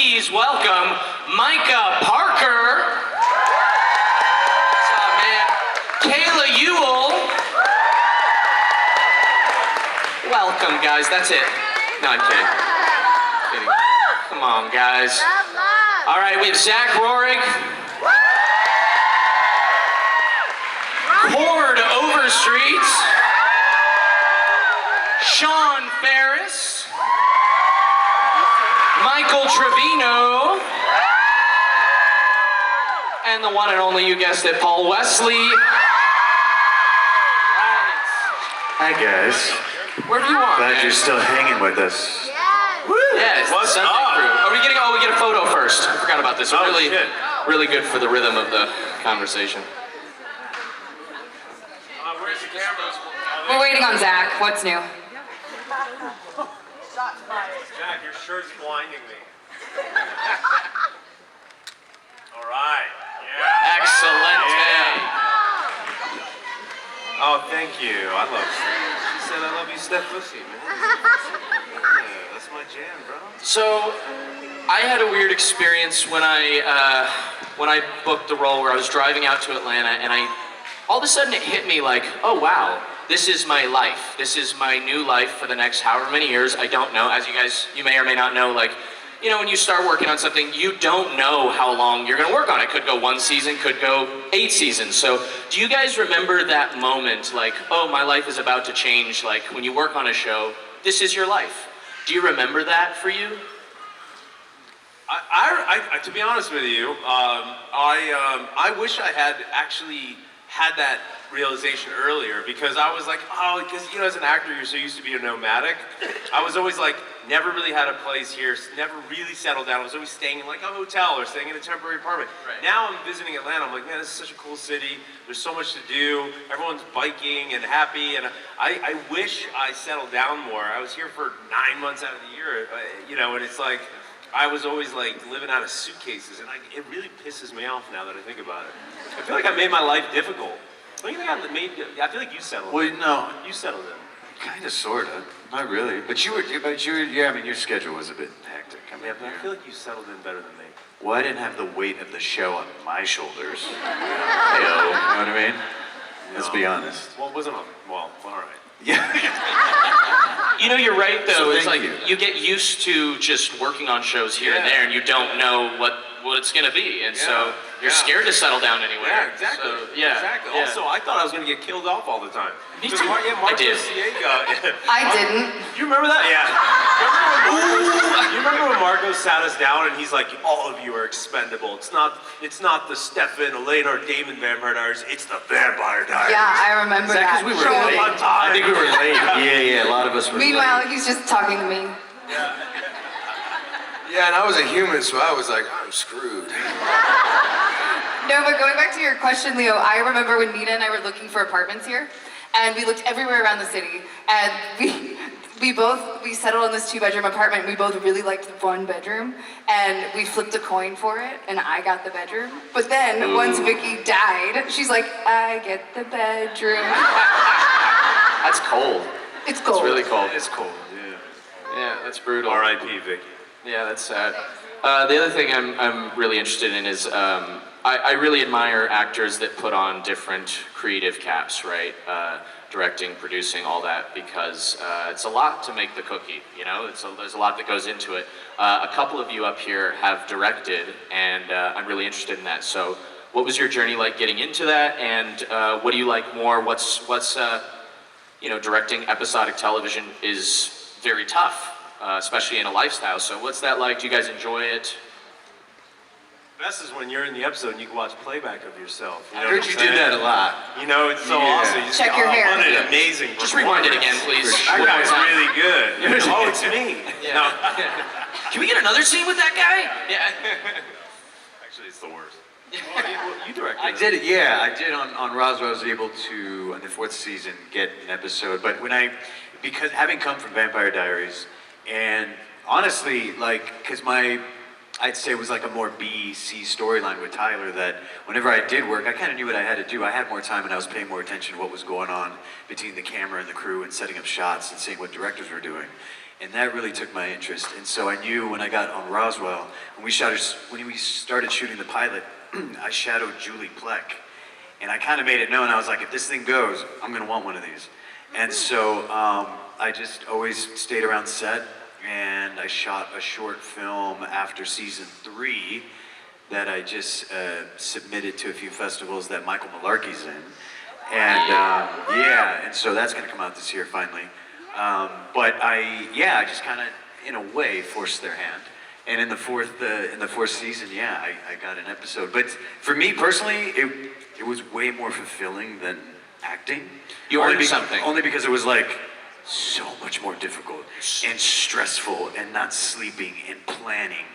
please welcome Micah Parker. What's up, man? Kayla Ewell. Welcome, guys. That's it. No, I'm kidding. Come on, guys. All right, we have Roerig. Chord, Overstreet. Faris. Michael Trevino. And the one and only, you guessed it, Paul Wesley. Right. Hi, guys. Where do you want? Glad you're still hanging with us. Woo! Yes, what's up? Are we getting? Oh, we get a photo first. I forgot about this. Really good for the rhythm of the conversation. Where's the cameras? We're waiting on Zach. What's new? Jack, your shirt's blinding me. All right. Yeah. Excellent. Oh, thank you. I love Steph. She said I love you, Steph Pussy, man. Yeah, that's my jam, bro. So, I had a weird experience when I booked the role where I was driving out to Atlanta, and all of a sudden it hit me like, oh wow, this is my life. This is my new life for the next however many years. I don't know. As you may or may not know, like, you know, when you start working on something, you don't know how long you're gonna work on it. Could go 1 season, could go 8 seasons. So do you guys remember that moment, like, oh, my life is about to change, like when you work on a show, this is your life? Do you remember that for you? I to be honest with you, I wish I had actually had that realization earlier, because I was like, oh, because, you know, as an actor, you're so used to being nomadic. I was always like, never really had a place here, never really settled down. I was always staying in like a hotel or staying in a temporary apartment. Right. Now I'm visiting Atlanta. I'm like, man, this is such a cool city. There's so much to do. Everyone's biking and happy. And I wish I settled down more. I was here for 9 months out of the year, you know, and it's like, I was always like living out of suitcases, and it really pisses me off now that I think about it. I feel like I made my life difficult. Don't you think I feel like you settled. Well, no. You settled in. Kind of, sort of. Not really. But you were, yeah, I mean, your schedule was a bit hectic. I feel like you settled in better than me. Well, I didn't have the weight of the show on my shoulders. Hey-o, you know what I mean? Let's be honest. Well, it wasn't on, well, all right. Yeah. You know, you're right, though. So it's like you get used to just working on shows here and there, and you don't know what it's going to be. And so you're scared to settle down anywhere. Yeah, exactly. So, Exactly. Yeah. Also, I thought I was going to get killed off all the time. Me too. I did. I didn't. You remember that? Yeah. You remember when Marco sat us down and he's like, all of you are expendable. It's not the Stefan, Elaine, or Damon Vampire Diaries. It's the Vampire Diaries. Yeah, I remember that. Because we were late? I think we were late. Yeah, a lot of us were Meanwhile, late. he's just talking to me. Yeah, and I was a human, so I was like, I'm screwed. No, but going back to your question, Leo, I remember when Nina and I were looking for apartments here, and we looked everywhere around the city, and we settled on this 2-bedroom apartment. We both really liked the 1 bedroom, and we flipped a coin for it, and I got the bedroom. But then, once Vicky died, she's like, I get the bedroom. That's cold. It's cold. It's really cold. It's cold, yeah. Yeah, that's brutal. R.I.P. Vicky. Yeah, that's sad. The other thing I'm really interested in is I really admire actors that put on different creative caps, right? Directing, producing, all that, because it's a lot to make the cookie, you know? There's a lot that goes into it. A couple of you up here have directed, and I'm really interested in that. So what was your journey like getting into that, and what do you like more? What's you know, directing episodic television is very tough. Especially in a lifestyle. So what's that like? Do you guys enjoy it? Best is when you're in the episode and you can watch playback of yourself. You know I heard you did that a lot. You know, it's so awesome. You just Check your hair. What an amazing Just rewind it again, please. That guy's really good. Oh, it's me. Yeah. No. Can we get another scene with that guy? Yeah. Actually, it's the worst. You directed I did it, yeah. I did on Roswell. I was able to, on the 4th season, get an episode. But because having come from Vampire Diaries, and honestly, like, because I'd say it was like a more B-C storyline with Tyler, that whenever I did work, I kind of knew what I had to do. I had more time and I was paying more attention to what was going on between the camera and the crew and setting up shots and seeing what directors were doing. And that really took my interest. And so I knew when I got on Roswell, when we started shooting the pilot, I shadowed Julie Plec. And I kind of made it known, I was like, if this thing goes, I'm gonna want one of these. And so I just always stayed around set, and I shot a short film after season 3 that I just submitted to a few festivals that Michael Malarkey's in. And and so that's gonna come out this year finally. But I just kind of, in a way, forced their hand. And in the fourth season, I got an episode. But for me personally, it was way more fulfilling than acting. You earned something. Only because it was like so much more difficult and stressful and not sleeping and planning.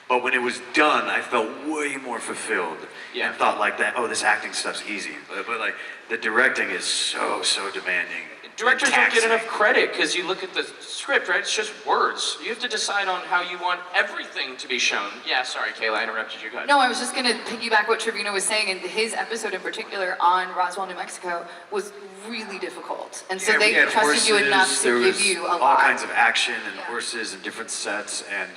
But when it was done, I felt way more fulfilled. Yeah. And thought like that, oh, this acting stuff's easy. But like, the directing is so demanding. Directors and don't get taxing. enough credit because you look at the script, right? It's just words. You have to decide on how you want everything to be shown. Yeah, sorry, Kayla, I interrupted you. Go ahead. No, I was just gonna piggyback what Trevino was saying, and his episode in particular on Roswell, New Mexico was really difficult. And so Yeah, we they had trusted you enough horses, to there give was you a all lot. kinds of action and Yeah. horses and different sets, and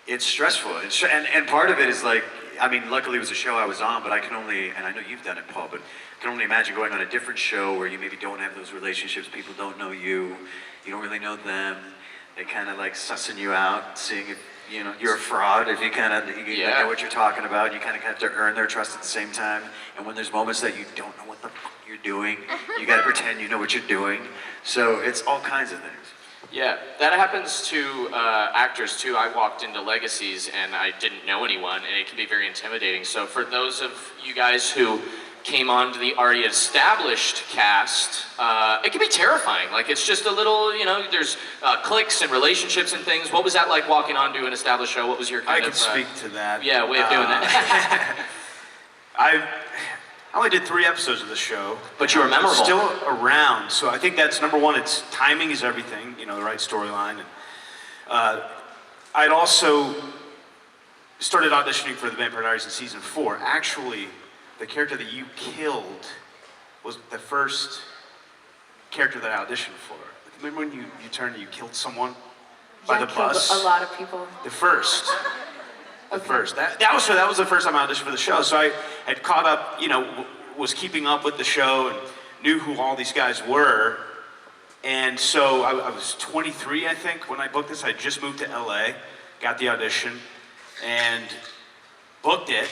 it's stressful. And part of it is like, I mean, luckily it was a show I was on, but I can only, and I know you've done it, Paul, but I can only imagine going on a different show where you maybe don't have those relationships, people don't know you don't really know them, they kind of like sussing you out, seeing if, you're a fraud, if you kind of know what you're talking about, you kind of have to earn their trust at the same time, and when there's moments that you don't know what the fuck you're doing, you gotta pretend you know what you're doing, so it's all kinds of things. Yeah, that happens to actors too. I walked into Legacies and I didn't know anyone, and it can be very intimidating. So for those of you guys who came on to the already established cast, it can be terrifying. Like, it's just a little, there's cliques and relationships and things. What was that like walking onto an established show? What was your kind I of... can speak to that. Yeah, way of doing that. I only did 3 episodes of the show. But you were memorable. Still around, so I think that's number one. It's timing is everything, the right storyline. And I'd also started auditioning for the Vampire Diaries in season 4. Actually, the character that you killed was the first character that I auditioned for. Remember when you turned and you killed someone by the killed bus? a lot of people. The first. The Okay. first. That was the first time I auditioned for the show. So I had caught up, was keeping up with the show and knew who all these guys were. And so I was 23, I think, when I booked this. I just moved to LA, got the audition, and booked it.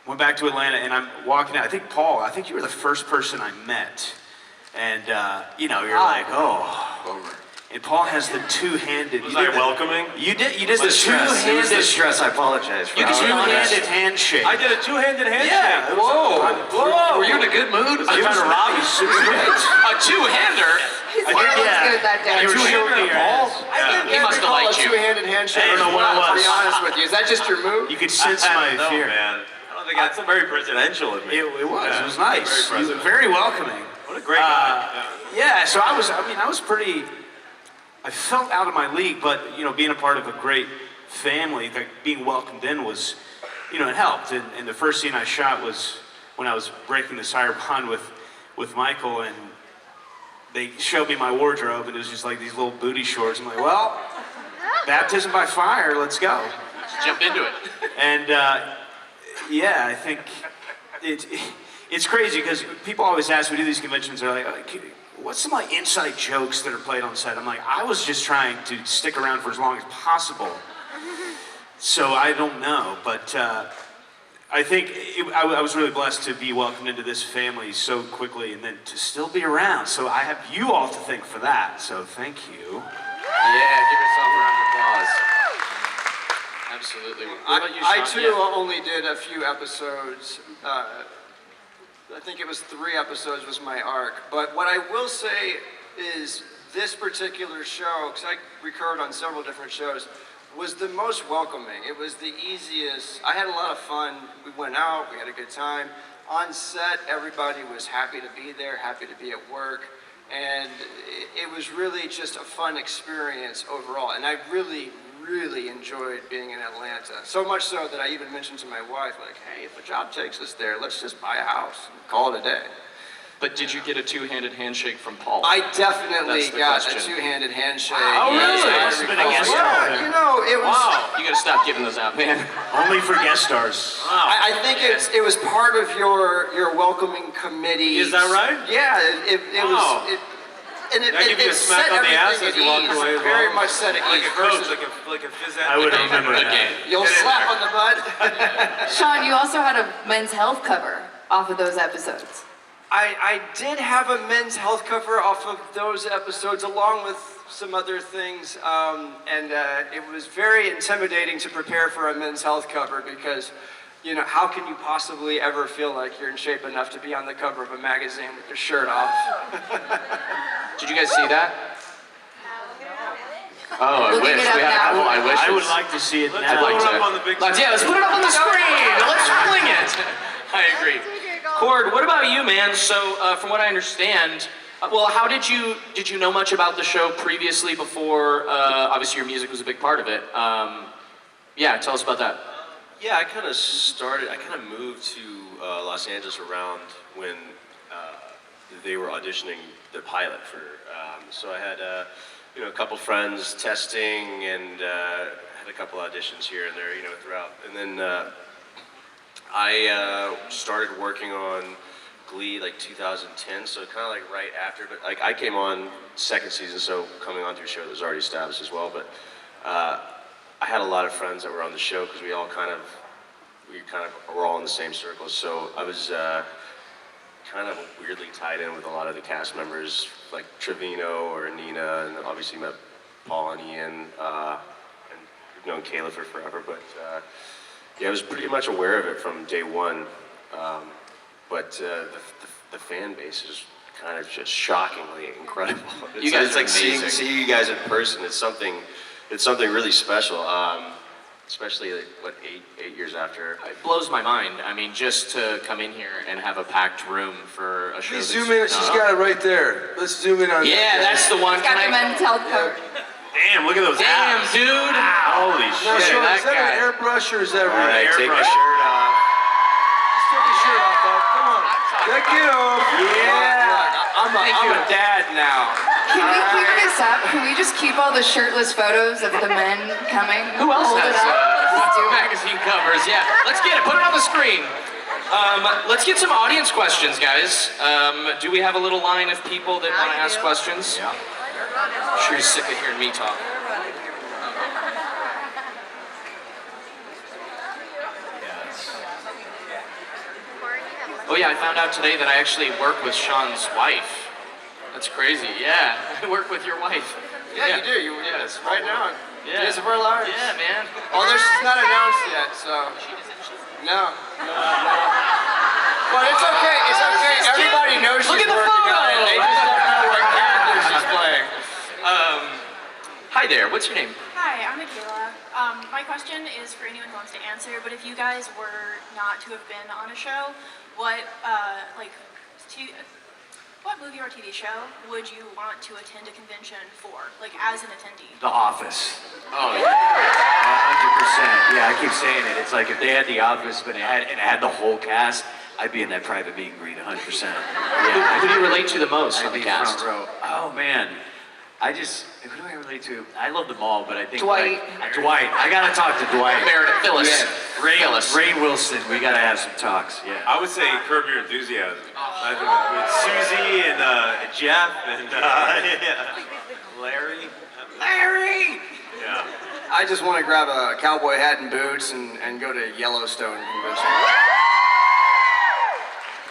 Went back to Atlanta, and I'm walking out. I think, Paul, you were the first person I met. And, you're like, oh. Bummer. And Paul has the two-handed. Was I welcoming? You did the It was the two-handed. stress, I apologize for You did that. two-handed handshake. I did a two-handed handshake. Yeah. Whoa! Were you in a good mood? I was trying to rob you super great. A two-hander? His hair looks good that day. You were showing your ass. He must have liked you. two-handed handshake. I don't know what it To be was. honest with you, is that just your move? You could sense my No, fear. man. I don't think that's very presidential of me. It was. Yeah. It was nice. Very You were president. very welcoming. What a great guy. Yeah. So I was pretty. I felt out of my league, but being a part of a great family, like being welcomed in was, it helped. And the first scene I shot was when I was breaking the sire bond with Michael, and they showed me my wardrobe, and it was just like these little booty shorts. I'm like, well, baptism by fire, let's go. Just jump into it. And I think it's crazy because people always ask me to do these conventions. They're like, what's some like inside jokes that are played on set? I'm like, I was just trying to stick around for as long as possible. So I don't know, but I think I was really blessed to be welcomed into this family so quickly and then to still be around. So I have you all to thank for that. So thank you. Yeah, give yourself a round of applause. Absolutely. What about you, I Sean? too Yeah. only did a few episodes. I think it was 3 episodes was my arc. But what I will say is this particular show, because I recurred on several different shows, was the most welcoming. It was the easiest. I had a lot of fun. We went out, we had a good time. On set, everybody was happy to be there, happy to be at work. And it was really just a fun experience overall. And I really, really enjoyed being in Atlanta. So much so that I even mentioned to my wife, like, hey, if a job takes us there, let's just buy a house and call it a day. But did you get a two-handed handshake from Paul? I definitely That's the got question. a two-handed handshake. Oh, Yes, really? I Must have been a recall. guest star Yeah, there. you know, it was. Wow. You gotta stop giving those out, man. Only for guest stars. I think it was part of your welcoming committee. Is that right? Yeah, it Wow. was. And it, Did I give you a smack set on the ass everything as you at walked ease, away as very well? much set at Like ease. a coach, versus like a phys ed. I would remember that. Okay. you'll Get in slap there. on the butt. Sean, you also had a men's health cover off of those episodes. I did have a men's health cover off of those episodes along with some other things, and it was very intimidating to prepare for a men's health cover because, you know, how can you possibly ever feel like you're in shape enough to be on the cover of a magazine with your shirt off? Did you guys see that? Oh, I Looking wish. it up We had a now. couple. I wish. I would it's- like to see it Let's now. I'd blow like it to. up on the big Let's put it up on the screen. Let's fling it. I agree. Chord, what about you, man? So, from what I understand, well, how did you know much about the show previously before? Obviously, your music was a big part of it. Yeah, tell us about that. Yeah, I kind of moved to Los Angeles around when they were auditioning the pilot for, so I had, a couple friends testing and had a couple auditions here and there, throughout. And then I started working on Glee like 2010, so kind of like right after, but like I came on second season, so coming onto a show that was already established as well, but I had a lot of friends that were on the show because we kind of were all in the same circles. So I was kind of weirdly tied in with a lot of the cast members, like Trevino or Nina, and obviously met Paul and Ian, and we've known Kayla for forever. But yeah, I was pretty much aware of it from day one. But the fan base is kind of just shockingly incredible. You guys it's are like seeing amazing. you guys in person. It's something really special. Especially like, what, eight years after. It blows my mind. I mean, just to come in here and have a packed room for a show. Please that's zoom in. She's not- got it right there. Let's zoom in on Yeah, that. that's the one. It's got the men's health cover. Damn, look at those Damn, abs. dude. Holy Now, shit. Sean, that is that guy. an airbrush or is that All real? right, take airbrush. the shirt off. Just take your shirt off, bud. Come on. Take it off. Yeah. I'm a dad now. Can we keep this up? Can we just keep all the shirtless photos of the men coming? Who else Hold has it up. Let's do it. magazine covers? Yeah, let's get it. Put it on the screen. Let's get some audience questions, guys. Do we have a little line of people that want to ask questions? Yeah. Sure you're sick of hearing me talk. Oh yeah, I found out today that I actually work with Sean's wife. That's crazy. Yeah, I work with your wife. Yeah, you do. Yeah, it's right now. Yeah. Days of our lives. Yeah, man. Although she's not announced yet, so. No. But it's okay. It's okay. Everybody knows she's Look at the working on it. photo. They just don't know what character she's playing. Hi there. What's your name? Hi, I'm Kayla. My question is for anyone who wants to answer, but if you guys were not to have been on a show, what movie or TV show would you want to attend a convention for, like as an attendee? The Office. Oh, yeah. 100%. Yeah, I keep saying it. It's like if they had The Office, but it had the whole cast, I'd be in that private meet and greet 100%. Who do you relate to the most on I'd the be cast? front row. Oh man, who do I relate to? I love them all, but I think Dwight. Dwight. I gotta talk to Dwight. Meredith Phyllis. Yeah, Ray, Phyllis. Ray Wilson. We gotta have some talks. Yeah. I would say Curb Your Enthusiasm. I think with Susie and Jeff and yeah. Larry. Yeah. I just want to grab a cowboy hat and boots and go to Yellowstone convention.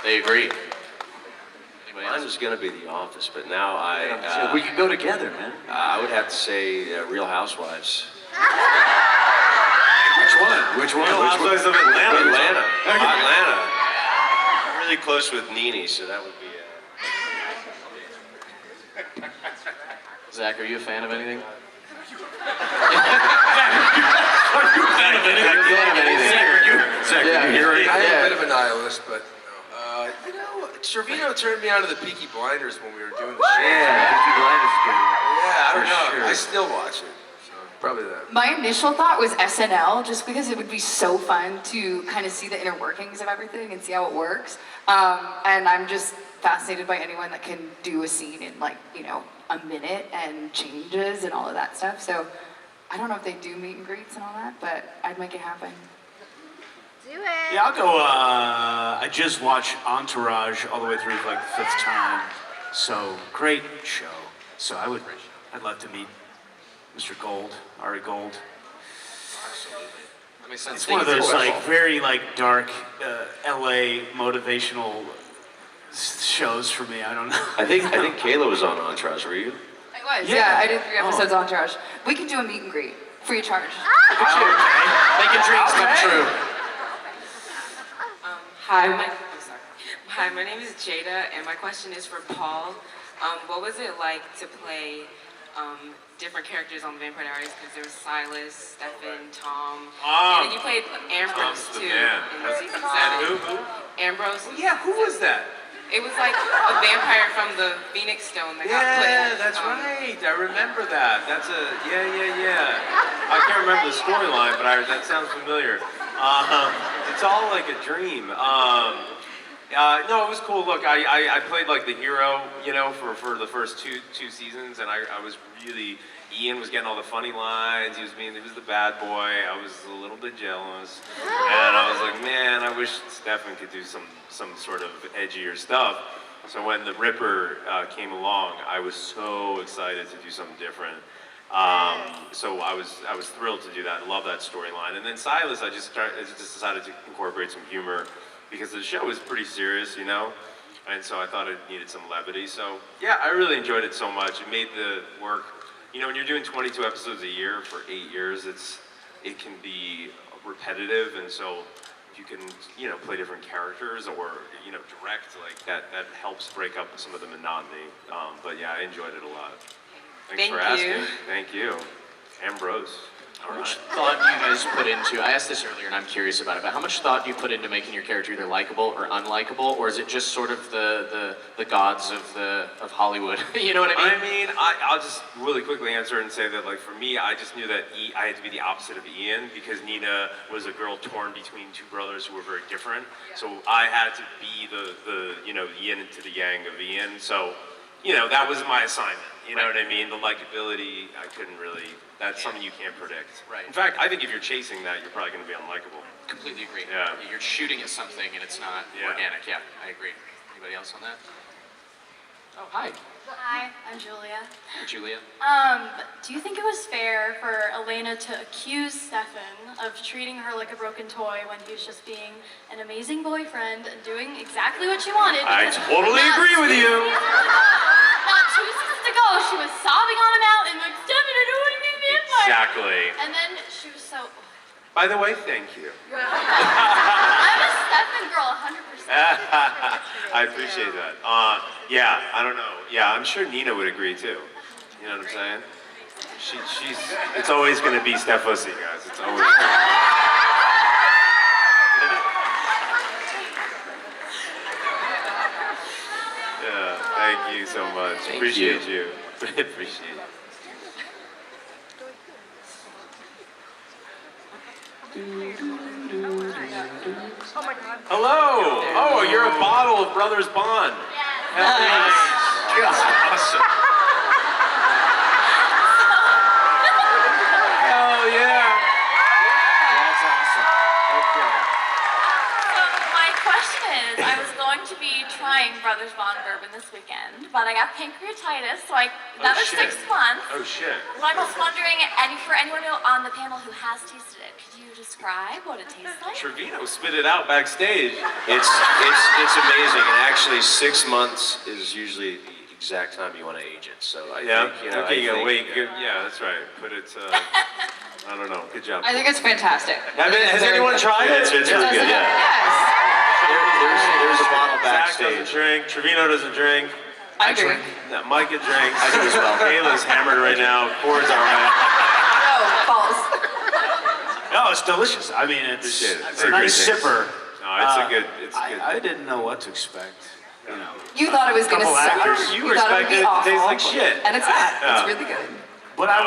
They agree. Anybody Mine else? was gonna be The Office, but now We could go together, man. I would have to say Real Housewives. Which one? Real Housewives of Atlanta. Atlanta. I'm really close with Nene, so that would be. Zach, are you a fan of anything? Zach, Yeah. are you here? I am Yeah. a bit of a nihilist, but Trevino turned me on to the Peaky Blinders when we were doing the show. Yeah, Peaky Blinders is good. Yeah, I don't For know. sure. I still watch it. So. Probably that. My initial thought was SNL, just because it would be so fun to kind of see the inner workings of everything and see how it works. And I'm just fascinated by anyone that can do a scene in like, you know, a minute and changes and all of that stuff. So I don't know if they do meet and greets and all that, but I'd make it happen. Do it. Yeah, I'll go. I just watched Entourage all the way through for like the 5th time. So great show. So I'd love to meet Mr. Gold, Ari Gold. That makes sense. It's one of those like very like dark LA motivational shows for me. I don't know. I think Kayla was on Entourage. Were you? I was, Yeah. yeah, I did 3 episodes of Entourage. We could do a meet and greet, free of charge. Making dreams come true. Hi, my name is Jada, and my question is for Paul. What was it like to play different characters on the Vampire Diaries? Because there was Silas, Stefan, Tom, and then you played Ambrose Tom's the too. man. In season Who? 7. Ambrose. Yeah, who was that? It was like a vampire from the Phoenix Stone that got put in. Yeah, that's right. I remember that. That's yeah. I can't remember the storyline, but that sounds familiar. It's all like a dream. No, it was cool. Look, I played like the hero, you know, for the first two seasons, and I was really, Ian was getting all the funny lines. He was the bad boy. I was a little bit jealous, and I was like, man, I wish Stefan could do some sort of edgier stuff. So when the Ripper came along, I was so excited to do something different. So I was thrilled to do that. I love that storyline. And then Silas, I just decided to incorporate some humor because the show is pretty serious, you know. And so I thought it needed some levity. So yeah, I really enjoyed it so much. It made the work, you know, when you're doing 22 episodes a year for 8 years, it can be repetitive. And so if you can, you know, play different characters or, you know, direct, like that helps break up some of the monotony. But yeah, I enjoyed it a lot. Thanks for asking. Thank you. Ambrose. How much thought do you guys put into, I asked this earlier and I'm curious about it, but how much thought do you put into making your character either likable or unlikable, or is it just sort of the gods of Hollywood? You know what I mean? I'll just really quickly answer and say that, like, for me, I just knew that I had to be the opposite of Ian because Nina was a girl torn between two brothers who were very different. So I had to be the you know, yin to the yang of Ian. So, you know, that was my assignment. You know what I mean? The likability, I couldn't really, that's something you can't predict. Right. In fact, I think if you're chasing that, you're probably going to be unlikable. Completely agree. Yeah. You're shooting at something and it's not organic. Yeah, I agree. Anybody else on that? Oh, hi. Hi, I'm Julia. Hi, Julia. Do you think it was fair for Elena to accuse Stefan of treating her like a broken toy when he was just being an amazing boyfriend and doing exactly what she wanted? I totally agree with you. Not 2 seasons ago, she was sobbing on him out and like, Stefan, I don't want to be a vampire. Exactly. And then she was so... By the way, thank you. I'm a Stefan girl, 100%. I appreciate that. Yeah, I don't know. Yeah, I'm sure Nina would agree too. You know what I'm saying? She's. It's always going to be Stefussy, guys. It's always. Yeah. Thank you so much. Appreciate you. Appreciate you. Oh my God. Hello. Oh, you're a bottle of Brothers Bond. Nice. That's awesome. Hell yeah. That's awesome. Okay. So my question is, I was going to be trying Brothers Bond bourbon this weekend, but I got pancreatitis, so that was shit. 6 months. Oh shit. So I'm just wondering, and for anyone on the panel who has tasted it, could you describe what it tastes like? Trevino spit it out backstage. It's amazing, and actually 6 months is usually the exact time you want to age it. So I Yeah. think, you know, Okay, I think, wait. Good. Yeah, that's right. But it's. I don't know. Good job. I think it's fantastic. Has anyone tried it? It's really good. Yeah. Yes. There's a bottle Zach doesn't backstage. drink. Trevino doesn't drink. I drink. No, Micah drinks. I do as well. Kayla's hammered right now. Chord's all right. No, false. No, it's delicious. I mean, it's Appreciate it. it's a nice sipper. No, it's a good. It's good. I didn't know what to expect. You know. You thought it was going to Couple suck. actors. You thought it would expected be it to awful. taste like shit. And it's not. Yeah. It's really good. But I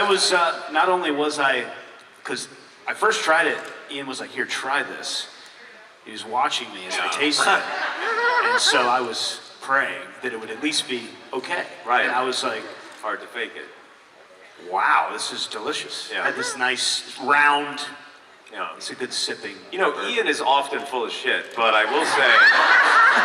was, not only was I, because I first tried it, Ian was like, here, try this. He was watching me as I tasted it. And so I was praying that it would at least be okay. Right. And I was like, Hard to fake it. wow, this is delicious. Yeah. Had this nice round, Yeah. it's a good sipping. You know, Ian is often full of shit, but I will say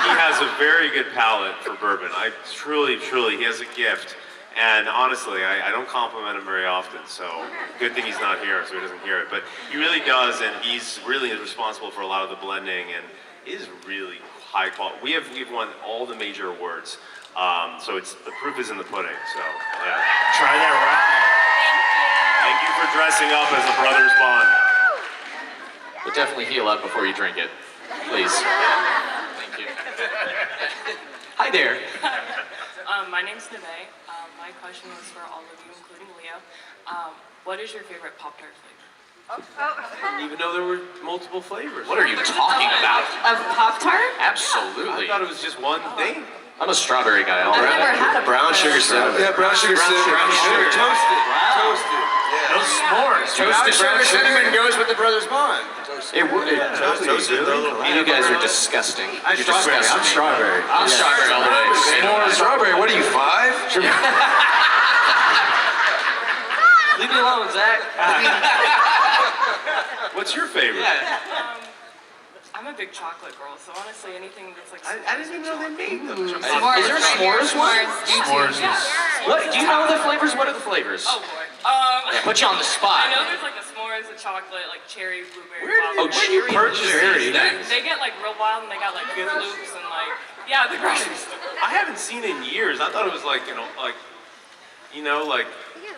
he has a very good palate for bourbon. I truly, he has a gift. And honestly, I don't compliment him very often, so good thing he's not here so he doesn't hear it. But he really does, and he's really responsible for a lot of the blending, and is really high quality. We've won all the major awards, so the proof is in the pudding. So yeah, Try that thank you for dressing up as a brothers bond. But definitely heal up before you drink it, please. Thank you. Hi there. My name's Neve. My question was for all of you, including Leo. What is your favorite Pop-Tart flavor? I didn't even know there were multiple flavors. What are you talking about? Of Pop-Tart? I Absolutely. thought it was just one thing. I'm a strawberry guy. I've never had a Brown sugar cinnamon. Yeah, brown sugar cinnamon. brown sugar. Toasted. Toasted. Yeah. No s'mores. Brown sugar cinnamon goes with the Brothers Bond. It would. Toasted. You guys are disgusting. You're Strawberry. disgusting. I'm strawberry. I'm strawberry all the way. S'mores. Strawberry. What are you, 5? Leave me alone, Zach. What's your favorite? I'm a big chocolate girl, so honestly, anything that's like. I didn't even know they made them. S'mores. Is there s'mores one? S'mores. What? Do you know the flavors? What are the flavors? Oh boy. Put you on the I spot. know there's like the s'mores, the chocolate, like cherry, blueberry. Oh, guava. cherry. purchase Cherry. these They get like real wild, and they got like good loops and like the grocery store. I haven't seen it in years. I thought it was like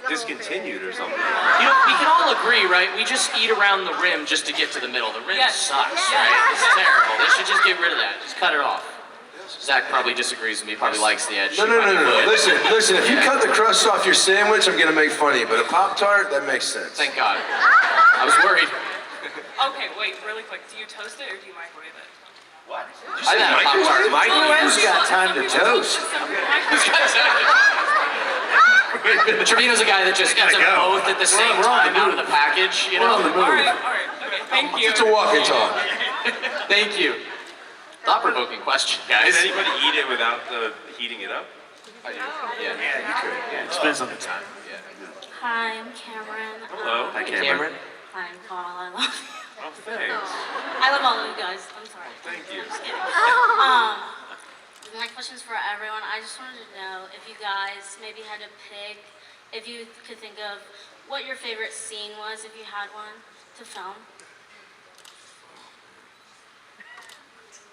discontinued or something. You know, we can all agree, right? We just eat around the rim just to get to the middle. The rim Yes. sucks, right? It's terrible. They should just get rid of that. Just cut it off. Zach probably disagrees with me. Probably likes the edge. No. Listen. If you cut the crust off your sandwich, I'm gonna make fun of you. But a Pop-Tart, that makes sense. Thank God. I was worried. Okay, wait, really quick. Do you toast it or do you microwave it? I had a Pop-Tart. Who's got time to toast? Trevino's a guy that just gets them both at the same time out of the package, you know? All right, okay, thank you. It's a walk and talk. Thank you. Thought-provoking question, Does guys. anybody eat it without heating it up? Yeah. It depends on the time. Hi, I'm Cameron. Hello. Hi, Cameron. Hi, I'm Paul. I love you. Oh, thanks. I love all of you guys. I'm sorry. Thank you. I'm just kidding. My question's for everyone. I just wanted to know if you guys maybe had to pick, if you could think of what your favorite scene was, if you had one, to film.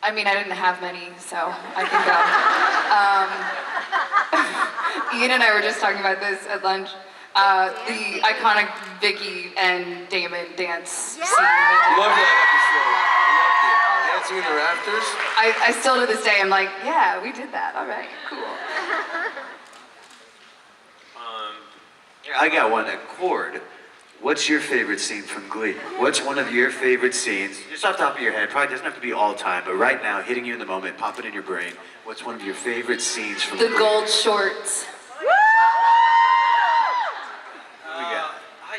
I mean, I didn't have many, so I can go. Ian and I were just talking about this at lunch. The iconic Vicky and Damon dance scene. Love that episode. Loved it. Dancing in the rafters. I still to this day, I'm like, yeah, we did that. All right, cool. I got one. Chord. What's your favorite scene from Glee? What's one of your favorite scenes? Just off the top of your head. Probably doesn't have to be all time, but right now, hitting you in the moment, pop it in your brain. What's one of your favorite scenes from The Glee? gold shorts. What we got?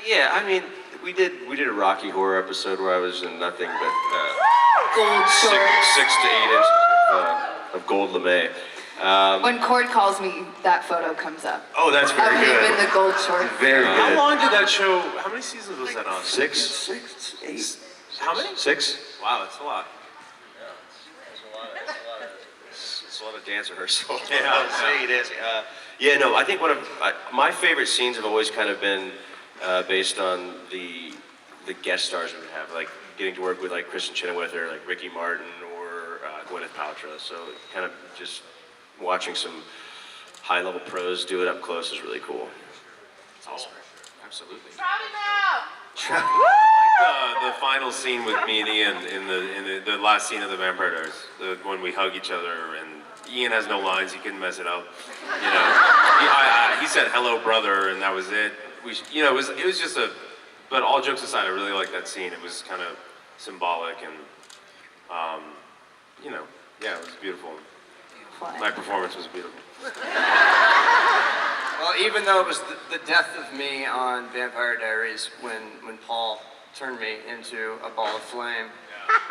Yeah, I mean, we did a Rocky Horror episode where I was in nothing but Gold shorts. 6 to 8 inches of gold lame. When Chord calls me, that photo comes up. Oh, that's Of very him in good. the gold shorts. Very How good. long did that show? How many seasons was that on? 6? 8. How many? 6? Wow, that's a lot. It's a lot of dance rehearsal. Yeah. I'll say it is. Yeah, no, I think one of my favorite scenes have always kind of been based on the guest stars we would have, like getting to work with like Kristen Chenoweth or like Ricky Martin or Gwyneth Paltrow. So kind of just watching some high-level pros do it up close is really cool. It's awesome. Absolutely. The final scene with me and Ian in the last scene of the Vampire Diaries, when we hug each other and Ian has no lines, he couldn't mess it up. You know, he said hello brother and that was it. It was just but all jokes aside, I really liked that scene. It was kind of symbolic and, yeah, it was beautiful. My performance was beautiful. Well, even though it was the death of me on Vampire Diaries when Paul turned me into a ball of flame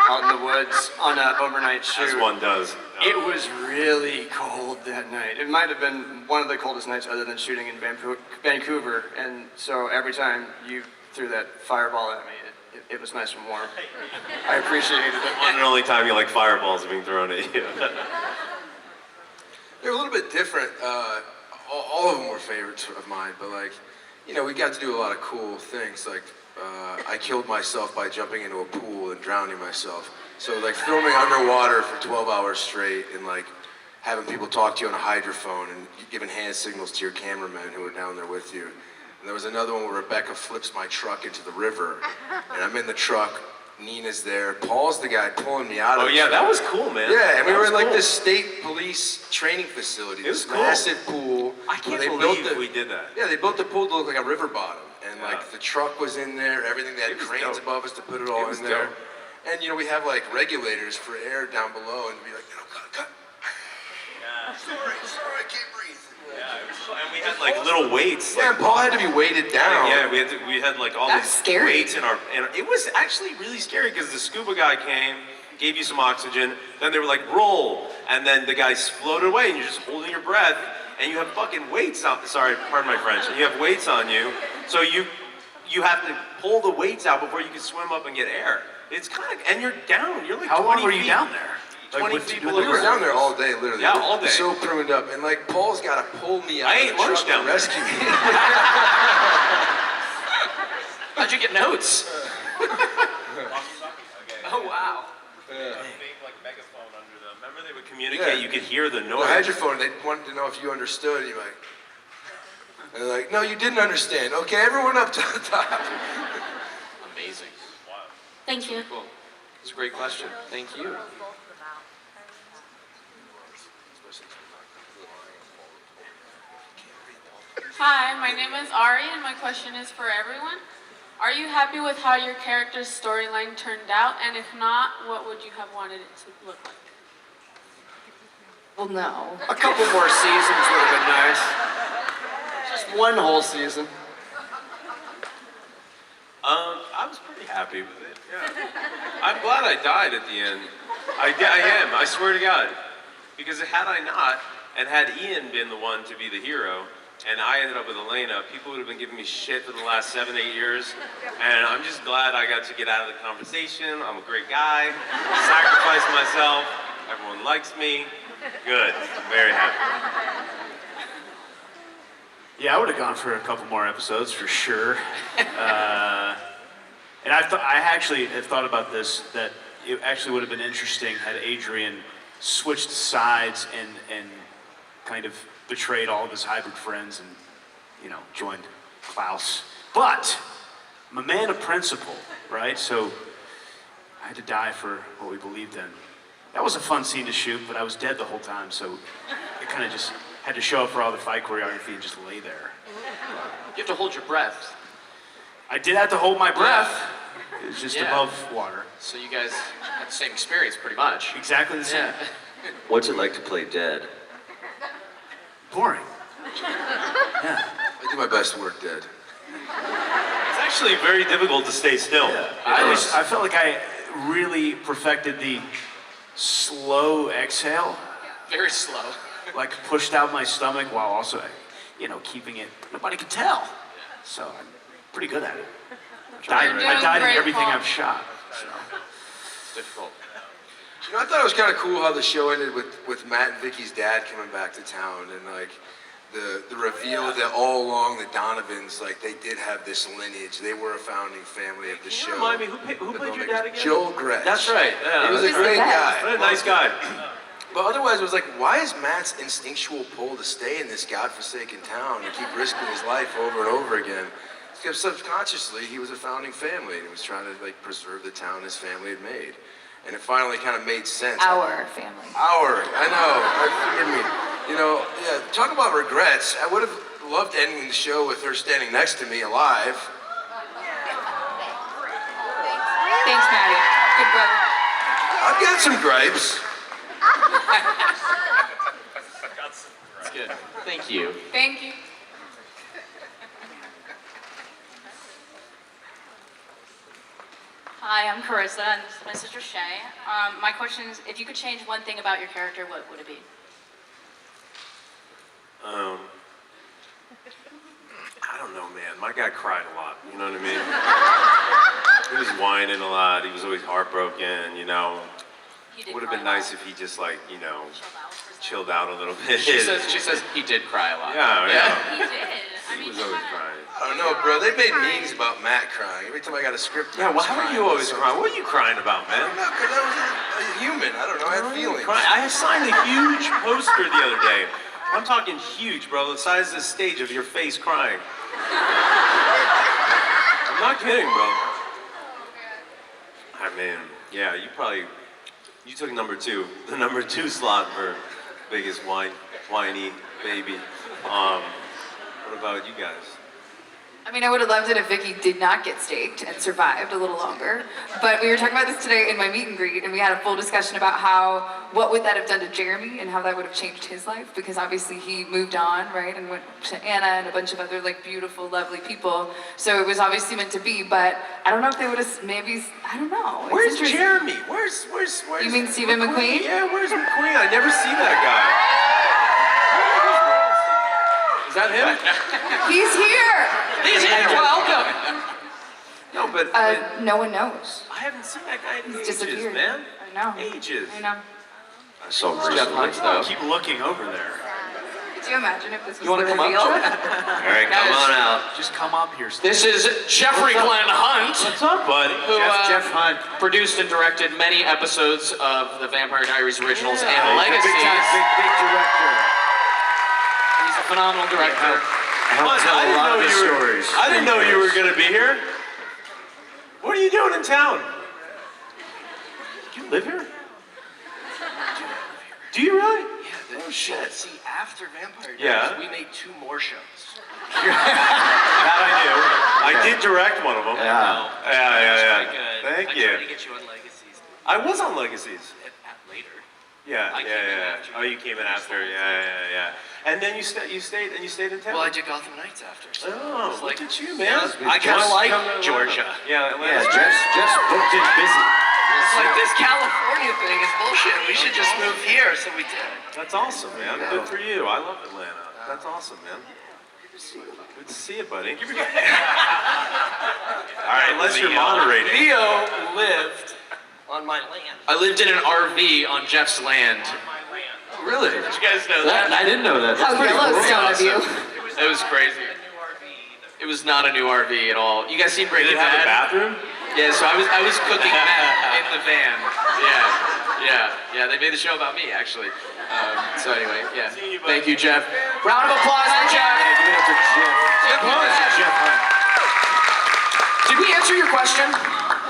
out in the woods on an overnight shoot. As one does. It was really cold that night. It might have been one of the coldest nights other than shooting in Vancouver. And so every time you threw that fireball at me, it was nice and warm. I appreciated it. One and only time you like fireballs being thrown at you. They're a little bit different. All of them were favorites of mine, but like, you know, we got to do a lot of cool things. Like, I killed myself by jumping into a pool and drowning myself. So like filming underwater for 12 hours straight and like having people talk to you on a hydrophone and giving hand signals to your cameramen who are down there with you. And there was another one where Rebecca flips my truck into the river and I'm in the truck. Nina's there. Paul's the guy pulling me out of Oh the yeah, truck. that was cool, man. Yeah, and we That were was in like cool. this state police training facility, It was this cool. massive pool. I can't where believe we did that. Yeah, they built the pool to look like a river bottom, and Yeah. like the truck was in there, everything. They had It was cranes dope. above us to put it all It was in there. dope. And you know, we have like regulators for air down below, and be like, you know, cut. Yeah. Sorry, I can't breathe. Yeah, it was cool. And we had like little weights. Yeah, Like, and Paul had to be weighted down. Yeah, we had like all That's these scary. weights in our, and it was actually really scary because the scuba guy came, gave you some oxygen, then they were like roll, and then the guys floated away, and you're just holding your breath, and you have fucking weights on. Sorry, pardon my French. You have weights on you, so you have to pull the weights out before you can swim up and get air. It's kind of, and you're down. You're like How 20 long were you feet. down there? 20 what feet you do below We were down there all day, literally. Yeah, all day. So pruned up, and like Paul's got to pull me out I of ate the lunch truck down to there. rescue me. How'd you get notes? Oh, wow. Big like megaphone under them. Remember they would communicate. Yeah. You could hear the The noise. hydrophone, they wanted to know if you understood, and you're like, and they're like, no, you didn't understand. Okay, everyone up to the top. Amazing. Thank you. Cool. It's a great question. Thank you. Hi, my name is Ari, and my question is for everyone. Are you happy with how your character's storyline turned out? And if not, what would you have wanted it to look like? Well, no. A couple more seasons would have been nice. Just one whole season. I was pretty happy with it. Yeah. I'm glad I died at the end. I am. I swear to God. Because had I not, and had Ian been the one to be the hero, and I ended up with Elena, people would have been giving me shit for the last 7-8 years. And I'm just glad I got to get out of the conversation. I'm a great guy. Sacrificed myself. Everyone likes me. Good. I'm very happy. Yeah, I would have gone for a couple more episodes for sure. And I actually have thought about this, that it actually would have been interesting had Adrian switched sides and kind of betrayed all of his hybrid friends and, you know, joined Klaus. But I'm a man of principle, right? So I had to die for what we believed in. That was a fun scene to shoot, but I was dead the whole time, so I kind of just had to show up for all the fight choreography and just lay there. You have to hold your breath. I did have to hold my breath. It was just Yeah. above water. So you guys had the same experience pretty much. Exactly the same. Yeah. What's it like to play dead? Boring. I do my best work dead. It's actually very difficult to stay still. I felt like I really perfected the slow exhale, Very slow. like pushed out my stomach while also, you know, keeping it. Nobody could tell. So I'm pretty good at it. I doing died in great, everything Paul. I've shot. So. It's difficult. You know, I thought it was kind of cool how the show ended with Matt and Vicky's dad coming back to town, and like the reveal that all along the Donovans, like they did have this lineage. They were a founding family of the Can show. you remind me, who The played your filmmakers. dad again? Joel Gretsch. That's right. Yeah, He was a that's great right. guy. What a nice guy. But otherwise, it was like, why is Matt's instinctual pull to stay in this godforsaken town and keep risking his life over and over again? Because subconsciously, he was a founding family, and he was trying to like preserve the town his family had made. And it finally kind of made sense. Our family. I know. Forgive me. You know, yeah. Talk about regrets. I would have loved ending the show with her standing next to me, alive. Thanks, Maddie. Good brother. I've got some gripes. good. Thank you. Thank you. Hi, I'm Carissa, and this is my sister Shay. My question is, if you could change one thing about your character, what would it be? I don't know, man. My guy cried a lot. You know what I mean? He was whining a lot. He was always heartbroken. You know. Would have been nice if he just like chilled out a little bit. She says he did cry a lot. Yeah. He did. I He mean, was always crying. I don't know, bro. They made memes about Matt crying. Every time I got a script. Yeah, I was why were crying you about always something. crying? What are you crying about, man? I don't know, because I was a human. I don't know. I had feelings. I signed a huge poster the other day. I'm talking huge, bro. The size of the stage of your face crying. I'm not kidding, bro. I mean, yeah, you took number 2, the number 2 slot for biggest whiny baby. What about you guys? I mean, I would have loved it if Vicky did not get staked and survived a little longer. But we were talking about this today in my meet and greet, and we had a full discussion about what would that have done to Jeremy and how that would have changed his life, because obviously he moved on, right, and went to Anna and a bunch of other like beautiful, lovely people. So it was obviously meant to be, but I don't know if they would have I don't know. It's Where's interesting. Jeremy? Where's You mean Stephen McQueen? Yeah, where's McQueen? I never see that guy. Is that him? He's here! He's here. Welcome. No, but No one knows. I haven't seen that guy in He's ages, disappeared. man. I know. Ages. I know. I saw Jeff Bruce. Hunt, though. Keep looking over there. Could you imagine if this was You want to the come reveal? up? All right, come on out. Just come up here. This is Jeffrey Glenn Hunt, What's up, buddy? who Jeff Hunt. produced and directed many episodes of the Vampire Diaries originals and Big Legacies. director. He's a phenomenal director. I helped tell a lot of the stories. I didn't know you were going to be here. What are you doing in town? You live here? Do you really? Oh shit. See, after Vampire Diaries, Yeah. we made 2 more shows. That I knew. I did direct one of them. Yeah. Yeah. Good. Thank I you. tried to get you on Legacies I was on Legacies. later. Yeah. I came in after Oh, you came in after. Yeah. And then you stayed in town. Well, I did Gotham Knights after. So it Oh, was look like, at you, man. I kind of like Come to Georgia. Yeah, Yeah, Atlanta's Jeff's booked and busy. It's like this California thing is bullshit. We should just move here, so we did. That's awesome, man. Good for you. I love Atlanta. That's awesome, man. Good to see you, buddy. All right, unless you're moderating. Leo lived on my land. I lived in an RV on Jeff's land. Really? Did you guys know that? I didn't know that. How Yellowstone of you. It was crazy. It was not a new RV at all. You guys seen Did Breaking it have a Bad? bathroom? Yeah, so I was cooking meth in the van. Yeah. They made the show about me, actually. So anyway, yeah. Thank you, Jeff. Round of applause for Jeff. Give it up for Jeff. Jeff Hunt. Did we answer your question?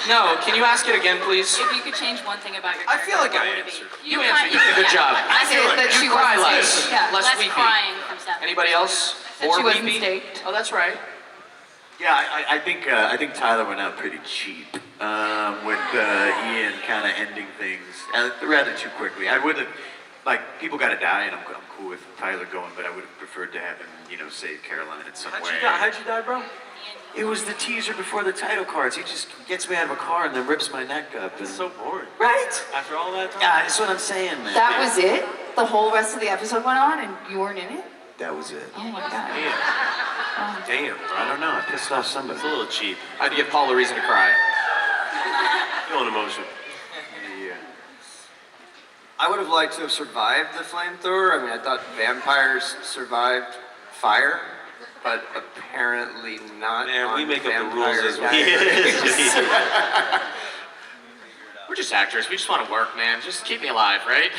No. Can you ask it again, please? If you could change one thing about your I character, feel like what I would it be? answered. You answered. You did a good job. I said that she cry wasn't less. staked. Yeah. Less Less weepy. crying from Stephanie. Anybody else? That More she wasn't weepy? staked. Oh, that's right. Yeah, I think Tyler went out pretty cheap with Ian kind of ending things rather too quickly. I would have, like, people got to die, and I'm cool with Tyler going, but I would have preferred to have him, save Caroline in some way. How'd you die, bro? It was the teaser before the title cards. He just gets me out of a car and then rips my neck up. And... It's so boring. Right? After all that time? Yeah, that's what I'm saying, man. That was it? The whole rest of the episode went on and you weren't in it? That was it. Oh my god. Damn, bro. I don't know. I pissed off somebody. It's a little cheap. I had to give Paul a reason to cry. Feeling emotion. Yeah. I would have liked to have survived the flamethrower. I mean, I thought vampires survived fire, but apparently not. Man, we on make up the rules Vampire as we Diaries. We're just actors. We just want to work, man. Just keep me alive, right?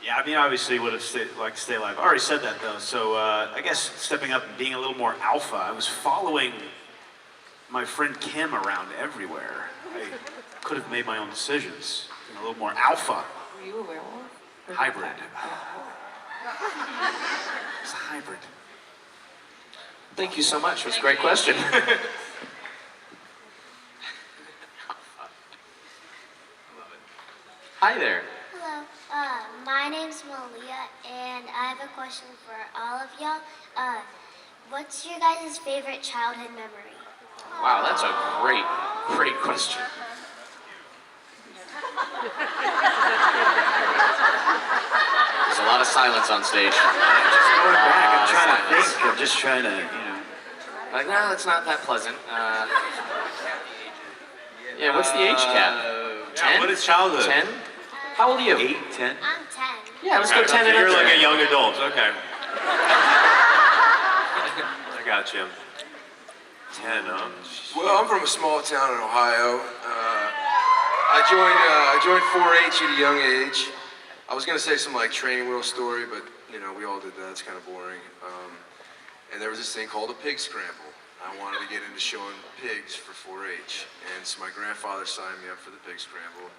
Yeah, I mean, obviously would have liked to stay alive. I already said that, though. So I guess stepping up and being a little more alpha. I was following my friend Kim around everywhere. I could have made my own decisions. Being a little more alpha. Were you a werewolf? Hybrid. It's a hybrid. Thank you so much. It was a great question. Hi there. Hello. My name's Malia, and I have a question for all of y'all. What's your guys' favorite childhood memory? Wow, that's a great question. There's a lot of silence on stage. Going back, I'm trying to Silence. think. I'm just trying to, Like, no, that's not that pleasant. Yeah, what's the age cap? 10? What is childhood? 10? How old are you? 8, 10? I'm 10. Yeah, let's go 10 and You're under. like a young adult. Okay. I got you. 10, huh? Well, I'm from a small town in Ohio. I joined 4-H at a young age. I was gonna say some like training wheel story, but we all did that. It's kind of boring. And there was this thing called a pig scramble. I wanted to get into showing pigs for 4-H, and so my grandfather signed me up for the pig scramble.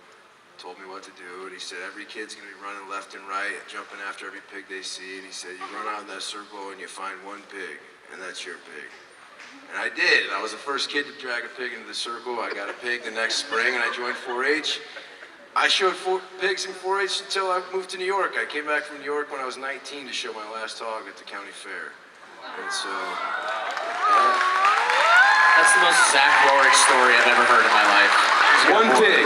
Told me what to do, and he said every kid's gonna be running left and right, jumping after every pig they see. And he said you run out in that circle and you find one pig, and that's your pig. And I did. I was the first kid to drag a pig into the circle. I got a pig the next spring, and I joined 4-H. I showed pigs in 4-H until I moved to New York. I came back from New York when I was 19 to show my last hog at the county fair. And so, That's the most Zach Roerig story I've ever heard in my life. one pig.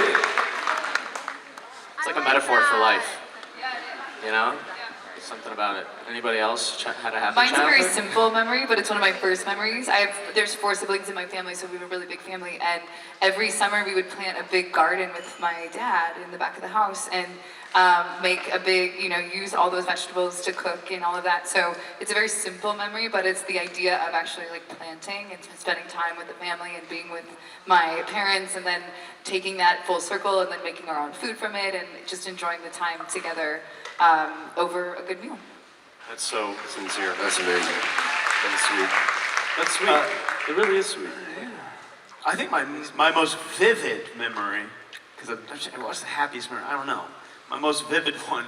It's like a metaphor for life. You know? Something about it. Anybody else had a happy Mine's a very childhood? simple memory, but it's one of my first memories. There's 4 siblings in my family, so we have a really big family. And every summer we would plant a big garden with my dad in the back of the house and make a big, use all those vegetables to cook and all of that. So it's a very simple memory, but it's the idea of actually like planting and spending time with the family and being with my parents and then taking that full circle and then making our own food from it and just enjoying the time together over a good meal. That's so sincere. That's amazing. That's sweet. That's sweet. It really is sweet. I think my most vivid memory, because what's the happiest memory? I don't know. My most vivid one.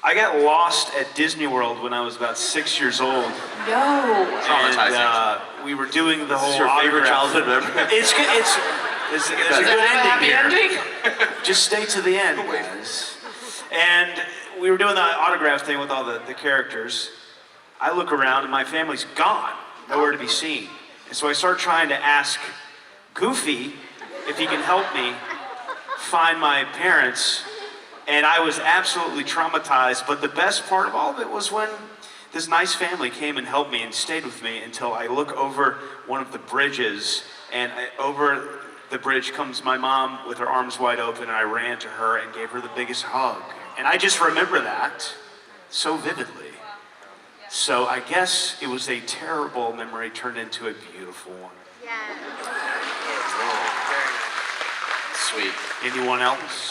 I got lost at Disney World when I was about 6 years old. No. And we were doing the whole your favorite autograph. childhood memory? It's good. It's a good ending here. Just stay to the end, guys. And we were doing the autograph thing with all the characters. I look around and my family's gone, nowhere to be seen. And so I start trying to ask Goofy if he can help me find my parents. And I was absolutely traumatized. But the best part of all of it was when this nice family came and helped me and stayed with me until I look over one of the bridges, and over the bridge comes my mom with her arms wide open, and I ran to her and gave her the biggest hug. And I just remember that so vividly. So I guess it was a terrible memory turned into a beautiful one. Sweet. Anyone else?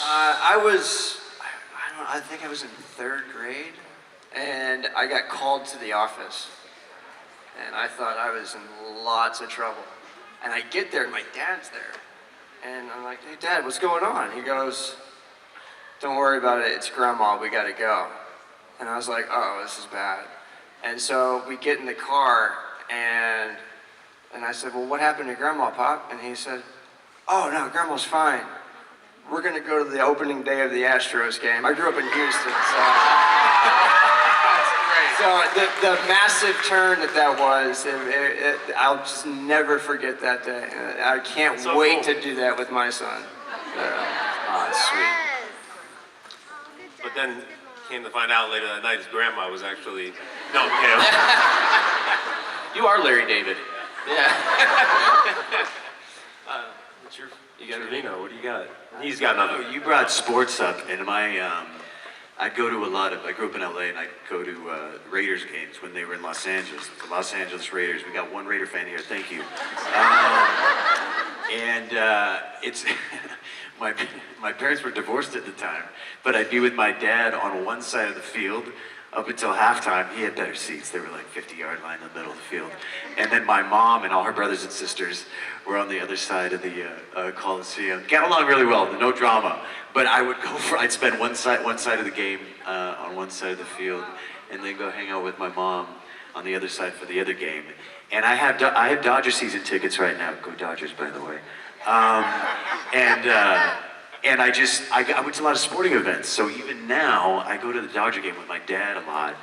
I think I was in 3rd grade, and I got called to the office. And I thought I was in lots of trouble. And I get there, and my dad's there. And I'm like, hey, Dad, what's going on? He goes, don't worry about it, it's Grandma, we gotta go. And I was like, oh, this is bad. And so we get in the car, and I said, well, what happened to Grandma, Pop? And he said, oh, no, Grandma's fine. We're gonna go to the opening day of the Astros game. I grew up in Houston, so the massive turn that was, I'll just never forget that day. I can't wait to do that with my son. Oh, that's sweet. But then came to find out later that night his grandma was actually, no, I'm kidding. You are Larry David. Yeah. What's your? You got Trevino. What do you got? He's got nothing. You brought sports up, and I'd go to I grew up in LA, and I'd go to Raiders games when they were in Los Angeles. The Los Angeles Raiders. We got one Raider fan here. Thank you. It's my parents were divorced at the time, but I'd be with my dad on one side of the field up until halftime. He had better seats. They were like 50-yard line in the middle of the field. And then my mom and all her brothers and sisters were on the other side of the Coliseum. Got along really well, no drama. But I'd spend one side of the game on one side of the field, and then go hang out with my mom on the other side for the other game. And I have Dodger season tickets right now. Go Dodgers, by the way. And I went to a lot of sporting events. So even now, I go to the Dodger game with my dad a lot.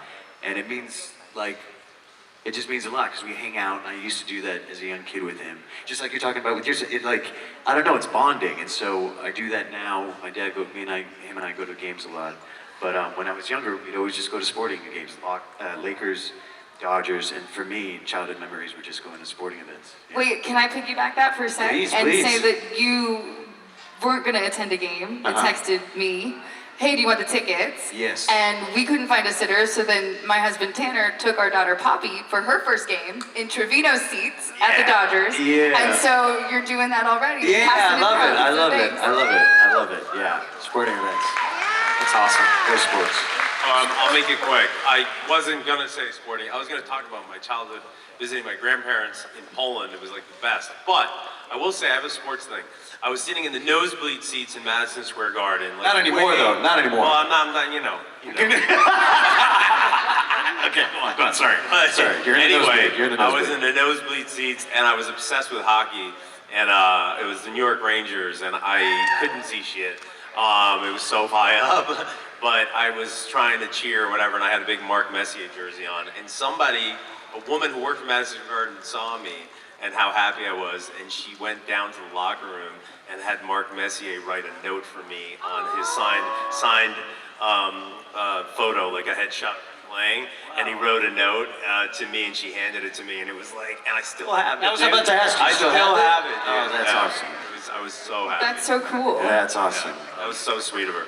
And it means, like, it just means a lot because we hang out. And I used to do that as a young kid with him. Just like you're talking about with yours, I don't know, it's bonding. And so I do that now. My dad, him and I go to games a lot. But when I was younger, we'd always just go to sporting games, Lakers, Dodgers, and for me, childhood memories were just going to sporting events. Yeah. Wait, can I piggyback that for a sec? Please, and please. say that you weren't going to attend a game. You texted me, hey, do you want the tickets? Yes. And we couldn't find a sitter, so then my husband Tanner took our daughter Poppy for her first game in Trevino seats at the Dodgers. Yeah. And so you're doing that already. Yeah, Passing I love it. down, I so love it. thanks. I love it. I love it. Yeah, sporting events. That's awesome. Go sports. I'll make it quick. I wasn't gonna say sporting. I was gonna talk about my childhood visiting my grandparents in Poland. It was like the best. But I will say I have a sports thing. I was sitting in the nosebleed seats in Madison Square Garden. Like, Not anymore, though. Not anymore. Well, I'm not, you know. Okay, go on. Sorry. Sorry. You're in the Anyway, nosebleed. You're in the I nosebleed. was in the nosebleed seats, and I was obsessed with hockey. And it was the New York Rangers, and I couldn't see shit. It was so high up, but I was trying to cheer or whatever, and I had a big Mark Messier jersey on. And a woman who worked for Madison Square Garden saw me and how happy I was, and she went down to the locker room and had Mark Messier write a note for me on his signed photo, like a headshot playing, and he wrote a note to me, and she handed it to me, and it was like, and I still have it. I was about to ask you. I still have it. Oh, dude. that's Yeah. awesome. I was so happy. That's so cool. Yeah, that's awesome. That was so sweet of her.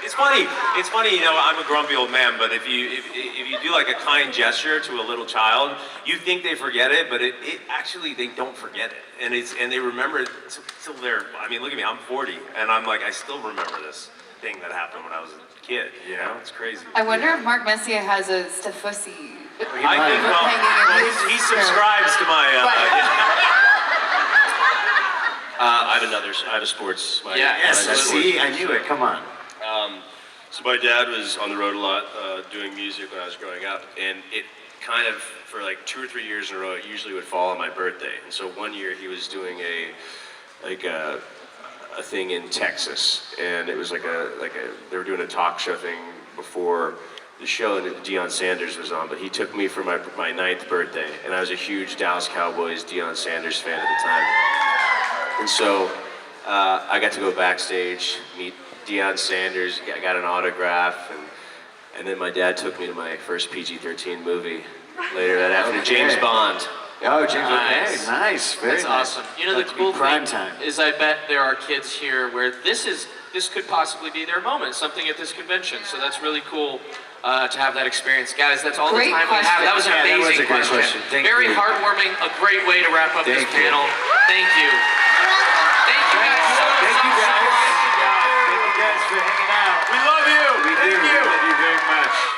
It's funny. It's funny. You know, I'm a grumpy old man, but if you do like a kind gesture to a little child, you think they forget it, but it actually they don't forget it, and they remember it till they're. I mean, look at me. I'm 40, and I'm like I still remember this thing that happened when I was a kid. You know, it's crazy. I wonder if Mark Messier has a Stefussy. I think he subscribes to my. I have a sports. Yes. See, I knew it. Come on. So my dad was on the road a lot doing music when I was growing up, and it kind of for like 2 or 3 years in a row, it usually would fall on my birthday. And so one year he was doing a thing in Texas, and it was like they were doing a talk show thing before the show, and Deion Sanders was on. But he took me for my 9th birthday, and I was a huge Dallas Cowboys Deion Sanders fan at the time. And so I got to go backstage, meet Deion Sanders, I got an autograph, and then my dad took me to my first PG-13 movie later that afternoon, James Bond. Oh, James. Nice. Okay, nice. Very That's nice. awesome. You know, the Like to be cool prime thing time. is I bet there are kids here where this could possibly be their moment, something at this convention. So that's really cool to have that experience. Guys, that's all Great the time we have. question. That was an Yeah, that was amazing a great question. Thank Very you. heartwarming, a great way to wrap up this Thank you. panel. Thank you. Thank you guys so much. Thank you guys. Thank you guys for hanging out. We love you. We do. Thank you. We love you very much.